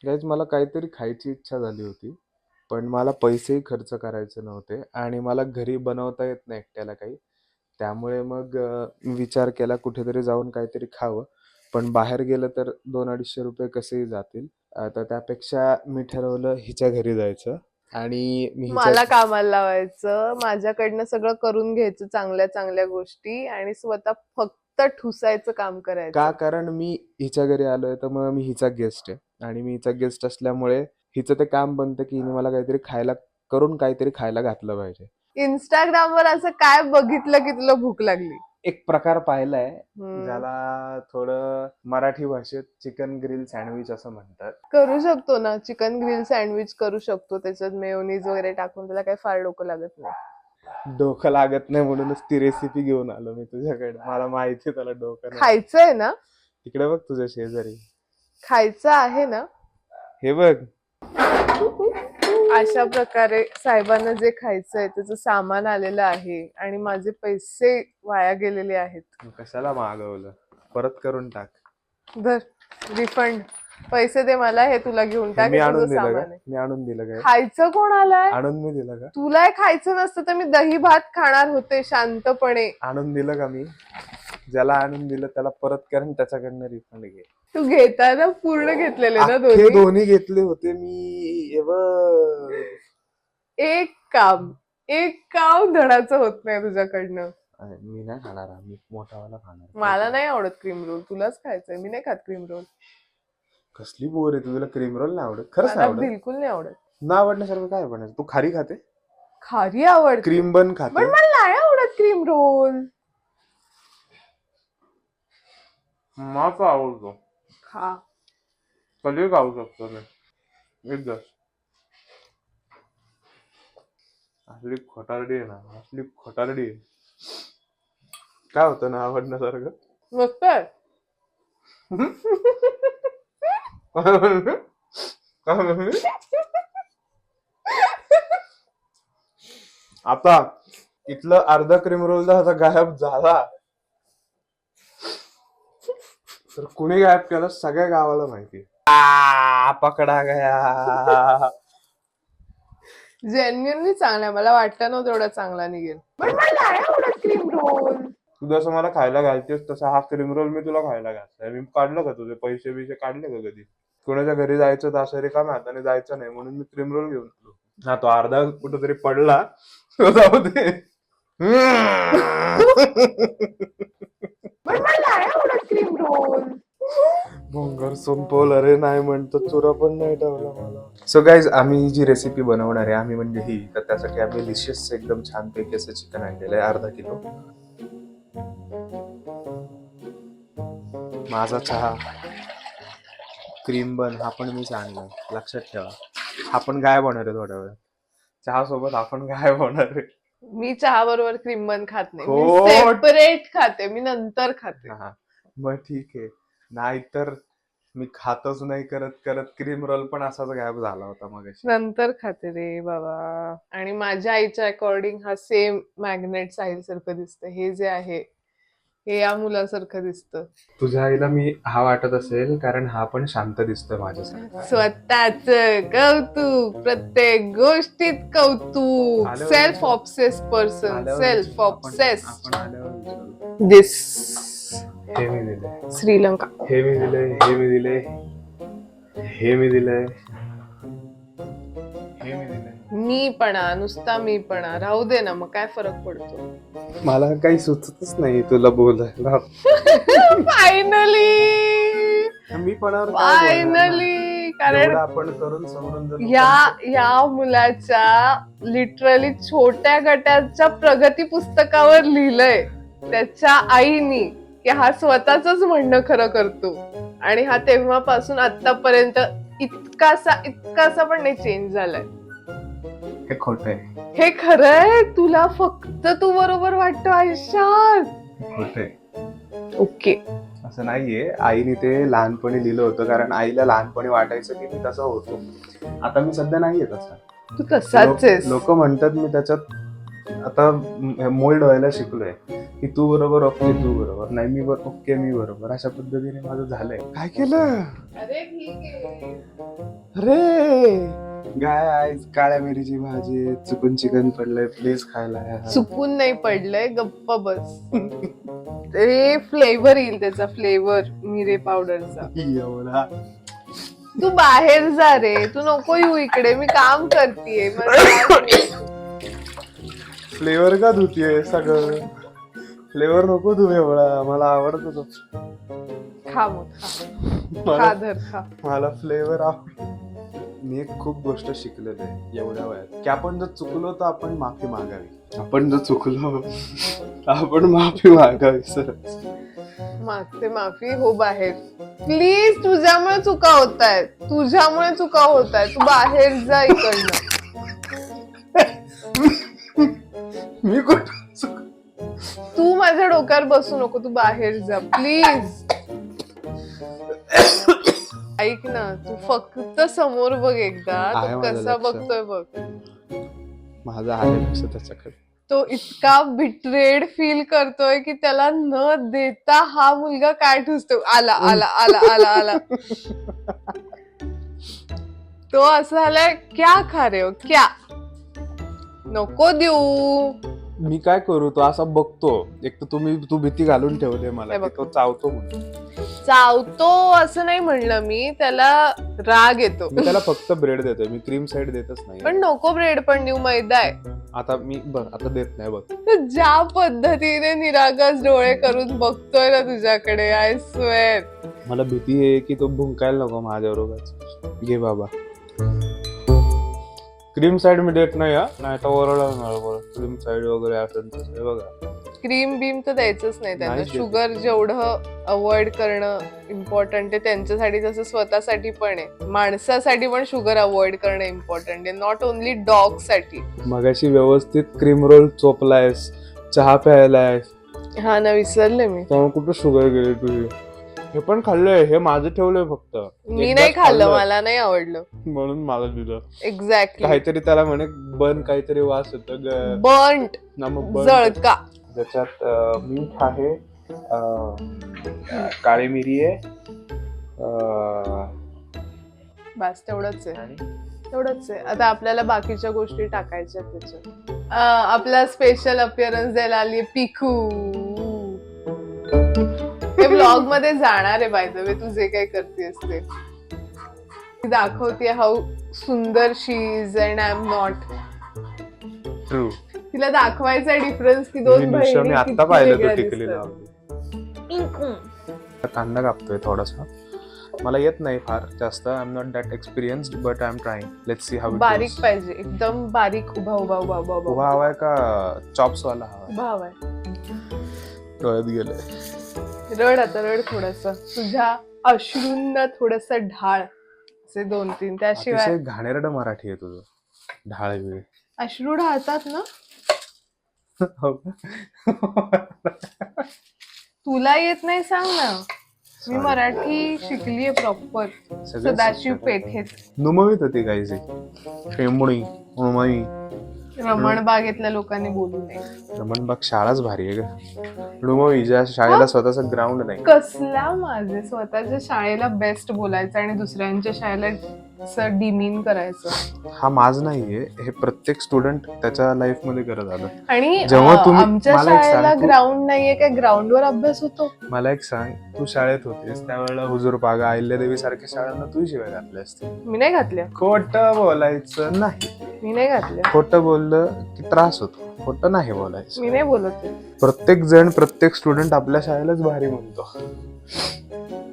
Guys मला काहीतरी खायची इच्छा झाली होती, पण मला पैसेही खर्च करायचे नव्हते आणि मला घरी बनवता येत नाही एकट्याला काही. त्यामुळे मग विचार केला कुठेतरी जाऊन काहीतरी खावं, पण बाहेर गेलं तर 200-250 रुपये कसेही जातील. तर त्यापेक्षा मी ठरवलं हिच्या घरी जायचं आणि मी हिच्या मला कामाला लावायचं, माझ्याकडनं सगळं करून घ्यायचं, चांगल्या चांगल्या गोष्टी, आणि स्वतः फक्त ठुसायचं काम का? करायचं. कारण मी हिच्या घरी आलोय तर मग मी हिचा गेस्ट आहे आणि मी हिचा गेस्ट असल्यामुळे हिचं ते काम बनतं की हिने मला काहीतरी खायला घातलं पाहिजे. इंस्टाग्रामवर असं काय बघितलं की तुला भूक लागली? एक प्रकार पाहिलाय हम्म. ज्याला थोडं मराठी भाषेत चिकन ग्रिल सँडविच असं म्हणतात. करू शकतो ना, चिकन ग्रिल सँडविच करू शकतो, त्याच्यात मेयोनीज वगैरे टाकून. त्याला काही फार डोकं लागत नाही. डोकं लागत नाही म्हणूनच ती रेसिपी घेऊन आलो मी तुझ्याकडे. मला माहिती आहे त्याला डोकं नाही. खायचंय ना? तिकडे बघ तुझ्या शेजारी. खायचं आहे ना? हे बघ. अशा प्रकारे साहेबांना जे खायचंय त्याचं सामान आलेलं आहे आणि माझे पैसे वाया गेलेले आहेत. कशाला मागवलं? परत करून टाक. धर रिफंड. पैसे दे मला, हे तुला घेऊन टाक. मी आणून तुझं दिलं सामान का? आहे. मी आणून दिलं का? खायचं कोणाला? आणून मी दिलं का? तुला खायचं नसतं तर मी दही भात खाणार होते शांतपणे. आणून दिलं का मी? ज्याला आणून दिलं त्याला परत कर आणि त्याच्याकडनं रिफंड घे. तू घेताना पूर्ण घेतलेले ना अख्खे दोन्ही घेतले होते मी. हे बघ. एक काम धडाचं होत नाही तुझ्याकडनं. मी नाही खाणार, मी मोठावाला खाणार. मला नाही आवडत क्रीम रोल, तुलाच खायचंय. मी नाही खात क्रीम रोल. कसली बोर आहे तुला? क्रीम रोल नाही आवडत? खरंच मला नाही आवडत? बिलकुल नाही आवडत. ना आवडण्यासारखं काय बनायचं? तू खारी खाते? खारी आवडते, क्रीम बन खाते? पण मला नाही आवडत क्रीम रोल. मला आवडतो. खा. कधी खाऊ शकतो मी एकदा. असली खोटारडी आहे ना, असली खोटारडी आहे. काय होतं ना आवडण्यासारखं? मस्त. आता इथलं अर्धा क्रीम रोल जर गायब झाला तर कुणी गायब केलं सगळ्या गावाला माहिती. पकडा गया. जेन्युअनली चांगला. मला वाटतं नव्हतं एवढा चांगला निघेल, पण मला नाही आवडत क्रीम रोल. तू जसं मला खायला घालतेस तसा हा क्रीम रोल मी तुला खायला घालतोय. मी काढलं का तुझे पैसे बिसे काढले का कधी? कोणाच्या घरी जायचं तर असं रिकाम्या हाताने जायचं नाही म्हणून मी क्रीम रोल घेऊन आलो. हा तो अर्धा कुठेतरी पडला तो जाऊ दे. पण मला नाही आवडत क्रीम रोल. भोंगर संपवलं रे, नाही म्हणतो चुरा पण नाही ठेवला मला. सो गाईज, आम्ही जी रेसिपी बनवणार आहे आम्ही म्हणजे ही, तर त्यासाठी आम्ही डिशेस एकदम छानपैकी असं चिकन आणलेलं आहे 1/2 किलो. माझा चहा, क्रीम बन हा पण मीच आणला, लक्षात ठेवा. आपण गायब होणार आहे थोड्या वेळ. चहा सोबत आपण गायब होणार आहे. मी चहा बरोबर क्रीम बन खात नाही, मी खोट. सेपरेट खाते, मी नंतर खाते. हा मग ठीक आहे. नाहीतर मी खातच नाही करत करत क्रीम रोल पण असाच गायब झाला होता मगाशी. नंतर खाते रे बाबा. आणि माझ्या आईच्या अकॉर्डिंग हा सेम मॅग्नेट साहिल सारखं दिसतं. हे जे आहे हे या मुलासारखं दिसतं. तुझ्या आईला मी हा वाटत असेल कारण हा पण शांत दिसतोय माझ्यासारखा. स्वतःच कौतुक, प्रत्येक गोष्टीत कौतुक. आल्यावर self obsess person, self obsess. आपण आल्यावर विचारू. दिस हे मी दिलंय, श्रीलंका. हे मी दिलंय, हे मी दिलंय, हे मी दिलंय, हे मी दिलंय. मीपणा, नुसता मीपणा राहू दे ना, मग काय फरक पडतो? मला काही सुचतच नाही तुला बोलायला. फायनली मी पण फायनली. कारण आपण करून समोरून या मुलाच्या लिटरली छोट्या गटाच्या प्रगती पुस्तकावर लिहिलंय त्याच्या आईनी की हा स्वतःच म्हणणं खरं करतो, आणि हा तेव्हापासून आतापर्यंत इतकासा पण नाही चेंज झालाय. हे खोट आहे. हे खरं आहे. तुला फक्त तू बरोबर वाटतो आयुष्यात. खोट आहे. ओके. असं नाहीये. आईने ते लहानपणी लिहिलं होतं कारण आईला लहानपणी वाटायचं की मी तसा होतो. आता मी सध्या नाहीये तसा. तू तसाच आहेस. लोक म्हणतात मी त्याच्यात आता मोल्ड व्हायला शिकलोय की तू बरोबर ओके, तू बरोबर नाही, मी ओके मी बरोबर, अशा पद्धतीने माझं झालंय. काय केलं? अरे ठीक आहे. अरे गाय काळ्या मिरीची भाजी, चुकून चिकन पडलंय, प्लीज खायला. चुकून नाही पडलंय, गप्प बस. ते फ्लेवर येईल त्याचा, फ्लेवर मिरे पावडरचा. एवढा तू बाहेर जा रे, तू नको येऊ इकडे, मी काम करतीये. फ्लेवर का धुतीये सगळं? फ्लेवर नको धुवे एवढा, मला आवडतो तो. खा मग, खा धर खा. मला फ्लेवर मी एक खूप गोष्ट शिकलेलो आहे एवढ्या वयात, की आपण जर चुकलो तर आपण माफी मागावी. आपण जर चुकलो तर आपण माफी मागावी. सर मागते माफी, हो बाहेर प्लीज. तुझ्यामुळे चुका होत आहेत, तुझ्यामुळे चुका होत आहेत. तू बाहेर जा इकडनं. मी कुठं तू माझ्या डोक्यावर बसू नको, तू बाहेर जा प्लीज. ऐक ना, तू फक्त समोर बघ एकदा, आहे तो माझ्या कसा लक्षात. बघतोय बघ. माझा आहे लक्ष त्याच्याकडे. तो इतका बिट्रेड फील करतोय की त्याला न देता हा मुलगा काय ठुसतो. आला आला आला आला आला. तो असं झालाय, क्या खा रे हो क्या, नको देऊ. मी काय करू? तो असा बघतो, एक तर तू भीती घालून ठेवले मला, की तो चावतो म्हणून. चावतो असं नाही म्हणलं मी, त्याला राग येतो. मी त्याला फक्त ब्रेड देतोय, मी क्रीम साईड देतच नाही. पण नको ब्रेड पण देऊ, मैदा आहे. आता मी आता देत नाही बघ. तू ज्या पद्धतीने निरागस डोळे करून बघतोय ना तुझ्याकडे, आय स्वेअर. मला भीती आहे की तो भुंकायला नको माझ्याबरोबर. घे बाबा, क्रीम साईड मी देत नाही. नाही तर ओरडा क्रीम साईड वगैरे असेल तर बघा. क्रीम बीम तर द्यायचंच नाही त्यांना. नाहीच देत. शुगर जेवढं अवॉइड करणं इम्पॉर्टंट आहे त्यांच्यासाठी, तसं स्वतःसाठी पण आहे. माणसासाठी पण शुगर अवॉइड करणं इम्पॉर्टंट आहे, नॉट ओनली डॉग साठी. मगाशी व्यवस्थित क्रीम रोल चोपलायस, चहा प्यायलायस, हा ना, विसरले मी. तेव्हा कुठं शुगर गेली तुझी? हे पण खाल्लंय, हे माझं ठेवलंय फक्त. मी एकदाच नाही खाल्लं, मला नाही आवडलं. म्हणून मला दिलं. एक्झॅक्टली. काहीतरी त्याला म्हणे बन, काहीतरी वास येतो, बर्न्ट, नमक जळका. ज्याच्यात मीठ आहे, काळी मिरी आहे, बस तेवढंच आहे, तेवढंच आहे. आता आपल्याला बाकीच्या गोष्टी टाकायच्या त्याच्यात. आपला स्पेशल अपिअरन्स द्यायला आली पिकू. हे ब्लॉग मध्ये जाणार आहे बाय द वे, तू जे काय करतेस ते. ती दाखवते हाऊ सुंदर she is and I am not. True. तिला दाखवायचा डिफरन्स की दोन मी बहिणी आता किती पाहिलं वेगळ्या तो टिकलीला. दिसतात. कांदा कापतोय थोडासा. मला येत नाही फार जास्त. I am not that experienced but I am trying. Let's see how. बारीक पाहिजे, एकदम बारीक. उभा उभा उभा उभा उभा उभा हवाय का चॉप्स वाला हवाय? उभा हवाय. डोळ्यात गेलंय. रड आता, रड थोडासा. तुझ्या अश्रूंना थोडस ढाळ, असे 2-3. त्याशिवाय अतिशय घाणेरडं मराठी आहे तुझं. ढाळ वेळ. अश्रू ढाळतात ना. हो का? तुला येत नाही सांग ना. मी मराठी शिकलीये प्रॉपर. सदाशिव पेठेत. नुमवीत होती काहीशी. शेंबुणी, उमई. रमण बागेतल्या लोकांनी बोलू नये. रमणबाग शाळाच भारी आहे का? नुमवी, ज्या शाळेला स्वतःचा ग्राउंड नाही. कसला माझे स्वतःच्या शाळेला बेस्ट बोलायचं आणि दुसऱ्यांच्या शाळेला असं डिमीन करायचं. हा माझ नाहीये, हे प्रत्येक स्टुडंट त्याच्या लाईफ मध्ये करत आलं. आणि जेव्हा तुम्ही- आमच्या मला एक शाळेला सांग, ग्राउंड नाहीये, काय ग्राउंडवर अभ्यास होतो. मला एक सांग, तू शाळेत होतीस त्यावेळेला हुजूर पागा, अहिल्यादेवी सारख्या शाळांना तू शिवाय घातले असते. मी नाही घातल्या. खोटं बोलायचं नाही. मी नाही घातल्या. खोटं बोललं की त्रास होतो. खोटं नाही बोलायचं. मी नाही बोलत. प्रत्येक जण, प्रत्येक स्टुडंट आपल्या शाळेलाच भारी म्हणतो.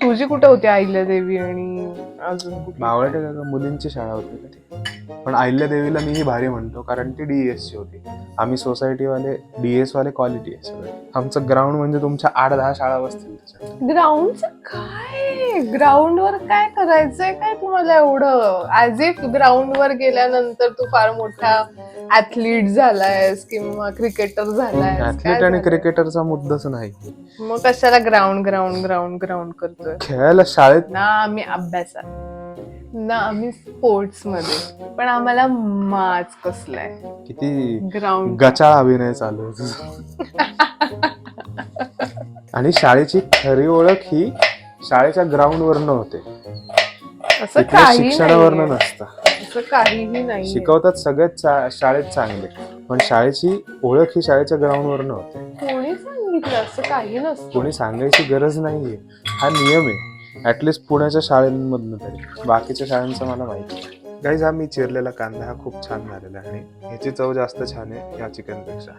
तुझी कुठे होती अहिल्यादेवी आणि अजून कुठे? मावळते का मुलींची शाळा होती का ती? पण अहिल्यादेवीला मीही भारी म्हणतो कारण ती DES ची होती. आम्ही सोसायटी वाले DS वाले क्वालिटी आहे सगळे. आमचं ग्राउंड म्हणजे तुमच्या 8-10 शाळा बसतील त्याच्यात. ग्राउंडचं काय? ग्राउंडवर काय करायचंय काय तुम्हाला एवढं? ऍज इफ ग्राउंडवर गेल्यानंतर तू फार मोठा ऍथलीट झालायस किंवा क्रिकेटर झालायस. ऍथलीट आणि क्रिकेटरचा मुद्दाच नाही. मग कशाला ग्राउंड ग्राउंड ग्राउंड ग्राउंड करतोय? खेळायला शाळेत ना आम्ही अभ्यासात, ना आम्ही स्पोर्ट्स मध्ये, पण आम्हाला माज कसलाय किती ग्राउंड. गचाळ अभिनय चालू आहे तुझा. आणि शाळेची खरी ओळख ही शाळेच्या ग्राउंड वर नव्हते. असं इकडे काही शिक्षणावरनं नाहीये. नसतं. असं काहीही नाही. शिकवतात सगळ्यात शाळेत चांगले, पण शाळेची ओळख ही शाळेच्या ग्राउंडवरनं होते. कोणी सांगितलं? असं काही नसतं. कोणी सांगायची गरज नाहीये, हा नियम आहे. ऍटलिस्ट पुण्याच्या शाळांमधनं तरी. बाकीच्या शाळांचं मला माहिती नाही. गाईज, हा मी चिरलेला कांदा हा खूप छान झालेला आहे आणि ह्याची चव जास्त छान आहे या चिकन पेक्षा.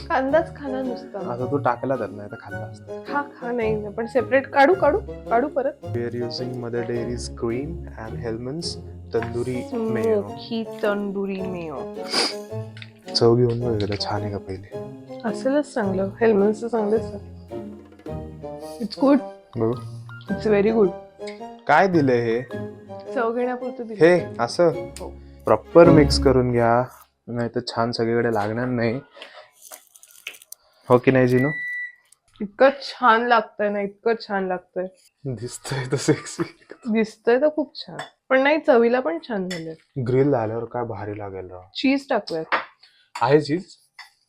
कांदाच खाना नुसता. आता तू टाकला तर नाही तर खाल्ला असता. खा नाही, पण सेपरेट काढू परत. We are using Mother Dairy's queen and Hellmann's tandoori mayo. Smoky tandoori mayo. चव घेऊन बघ एकदा, छान आहे का पहिले? असेलच चांगलं. हेल्मन्सचं चांगलंच. It's good. बघू इट्स व्हेरी गुड. काय दिलंय हे? चव घेण्यापुरतं दिलं. हे असं हो. प्रॉपर मिक्स करून घ्या, नाही तर छान सगळीकडे लागणार नाही. हो की नाही जिनू? इतकं छान लागतंय ना, इतकं छान लागतंय. दिसतंय तर सेक्सी. दिसतंय तर खूप छान, पण नाही, चवीला पण छान झालंय. ग्रिल झाल्यावर काय भारी लागेल राव. चीज टाकूयात. आहे चीज?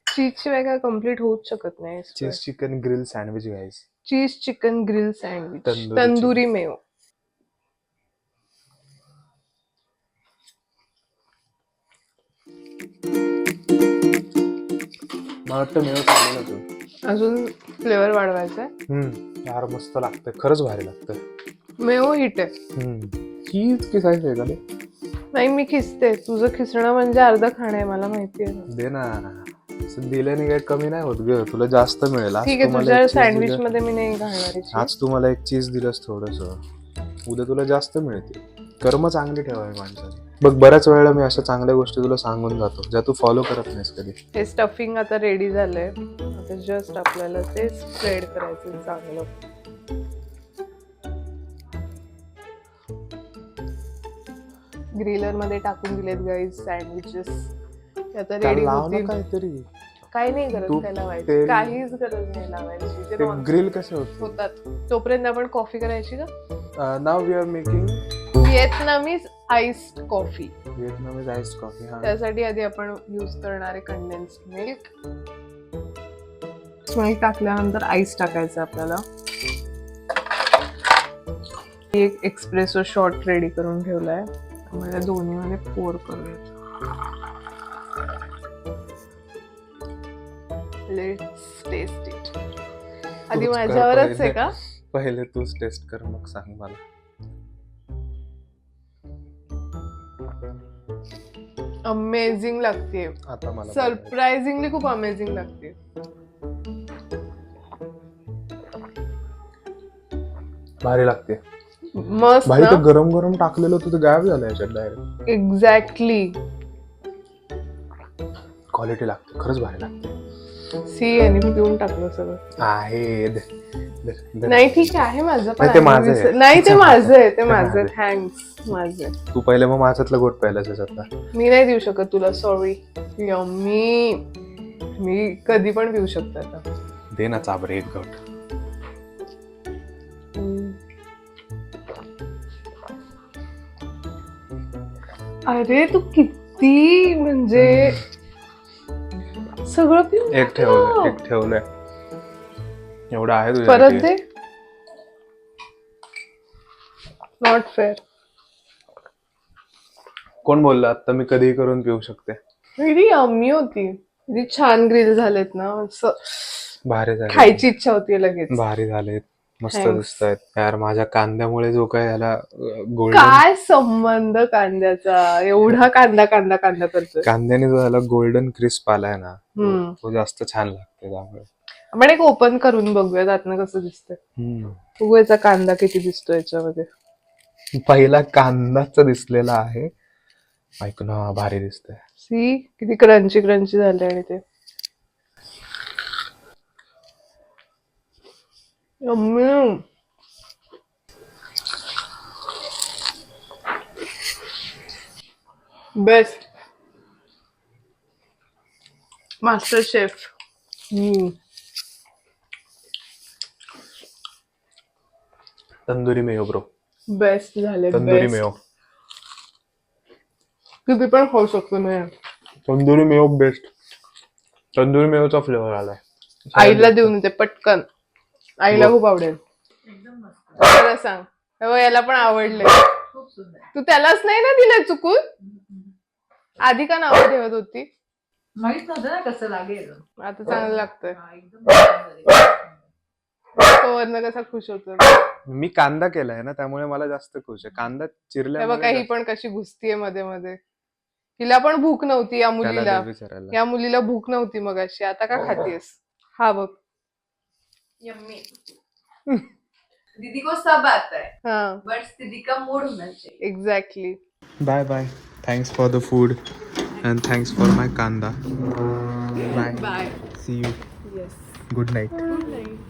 चीज शिवाय काय कम्प्लीट होऊच शकत नाही. Cheese chicken grill sandwich guys. Cheese chicken grill sandwich tandoori tandoori mayo. मला वाटतं मेव चालेल अजून. अजून फ्लेवर वाढवायचा आहे. यार मस्त लागतंय, खरंच भारी लागतंय. मेयो हिट आहे. चीज किसायचं आहे का? नाही, मी खिसते. तुझं खिसणं म्हणजे अर्ध खाणं आहे, मला माहिती आहे. दे ना, दिल्याने काही कमी नाही होत ग, तुला जास्त मिळेल. ठीक आहे, तुझ्या सँडविच मध्ये मी नाही घालणार. आज तू मला एक चीज दिलंस थोडस, उद्या तुला जास्त मिळते. कर्म चांगली ठेवावी माणसाने. बघ, बऱ्याच वेळेला मी अशा चांगल्या गोष्टी तुला सांगून जातो ज्या तू फॉलो करत नाहीस कधी. हे स्टफिंग आता रेडी झालंय. आता जस्ट आपल्याला ते स्प्रेड करायचं चांगलं. ग्रिलर मध्ये टाकून दिलेत गाईज सँडविचेस. आता रेडी होतील. काहीतरी काही नाही गरज तू काय लावायची, तेल- काहीच गरज नाही लावायची. ते ग्रिल कसे होते? होतात. तोपर्यंत आपण कॉफी करायची का? नाव we are making Vietnamese iced coffee. Vietnamese iced coffee. त्यासाठी आधी आपण यूज करणार आहे कंडेन्स्ड मिल्क. मिल्क टाकल्यानंतर आईस टाकायचं आपल्याला. एक एक्सप्रेसो शॉट रेडी करून ठेवलाय. मला दोन्ही मध्ये पोर करूयात. Let's test it. आधी तूच कर माझ्यावरच आहे पहिले. का? पहिले तूच टेस्ट कर, मग सांग मला. अमेझिंग लागते. आता मला सरप्राइझिंगली खूप अमेझिंग लागते. भारी लागते. मस्त भाई, ना? तर गरम गरम टाकलेलं तुझं गायब झालं याच्यात डायरेक्ट. एक्झॅक्टली. क्वालिटी लागते, खरंच भारी लागते. सी, यांनी पिऊन टाकलं सगळं. आहे नाही, ठीक आहे, माझं पण नाही, ते आहे. माझं आहे. नाही, ते माझं आहे. ते ते माझं माझं आहे. थँक्स. माझं आहे. तू पहिले मग माझ्यातलं गोट प्यायलाच याच्यातला. मी नाही देऊ शकत तुला. सॉरी. यम्मी. मी कधी पण पिऊ शकते आता. दे ना चाबरे एक घोट. अरे तू किती म्हणजे सगळं पिऊन एक ठेवलंय, एक ठेवलंय. एवढं आहे तुझ्या. परत दे. Not fair. कोण बोलला आता मी कधीही करून पिऊ शकते? व्हेरी यम्मी होती. किती छान ग्रिल झालेत ना. असं भारी झाले, खायची इच्छा होती लगेच. भारी झालेत, मस्त Thanks. दिसतायत. यार माझ्या कांद्यामुळे जो काय याला गोल्डन, काय संबंध कांद्याचा? एवढा कांदा कांदा कांदा करतोय. कांद्याने जो याला गोल्डन क्रिस्प आलाय ना, हम्म. तो जास्त छान लागते त्यामुळे. आपण एक ओपन करून बघूया त्यातनं कसं दिसतंय. बघू याचा कांदा किती दिसतो याच्यामध्ये. पहिला कांदाच दिसलेला आहे. ऐक ना, भारी दिसतंय. सी, किती क्रंची क्रंची झाले. आणि ते yummy. Best. Master chef. Tandoori mayo bro, best झाले. तंदुरी बेस्ट. मेयो. किती पण खाऊ शकतो मी. Tandoori mayo best. तंदुरी मेयोचा फ्लेवर आलाय. आईला देऊन दे पटकन. आईला खूप आवडेल. खरं सांग. हो, याला पण आवडलंय. खूप सुंदर. तू त्यालाच नाही ना दिलंय चुकून? आधी का नाव ठेवत होती? माहित नव्हतं ना कसं लागेल. आता चांगलं लागतंय. हा, एकदम सुंदर आहे. तो वरनं कसा खुश होतो. मी कांदा केलाय ना त्यामुळे मला जास्त खुश आहे. कांदा हे बघा चिरल्यामुळे ही पण कशी घुसतीये मध्ये मध्ये. हिला पण भूक नव्हती या त्याला मुलीला. दे विचारायला. या मुलीला भूक नव्हती मगाशी, आता का खातीयस? हा बघ. यम्मी. दीदी को सब आता है हा बट दीदी का मूड होना चाहिए. Exactly. Bye bye. Thanks for the food and thanks for my कांदा. Bye. Bye. See you. Yes. Good night. Good night.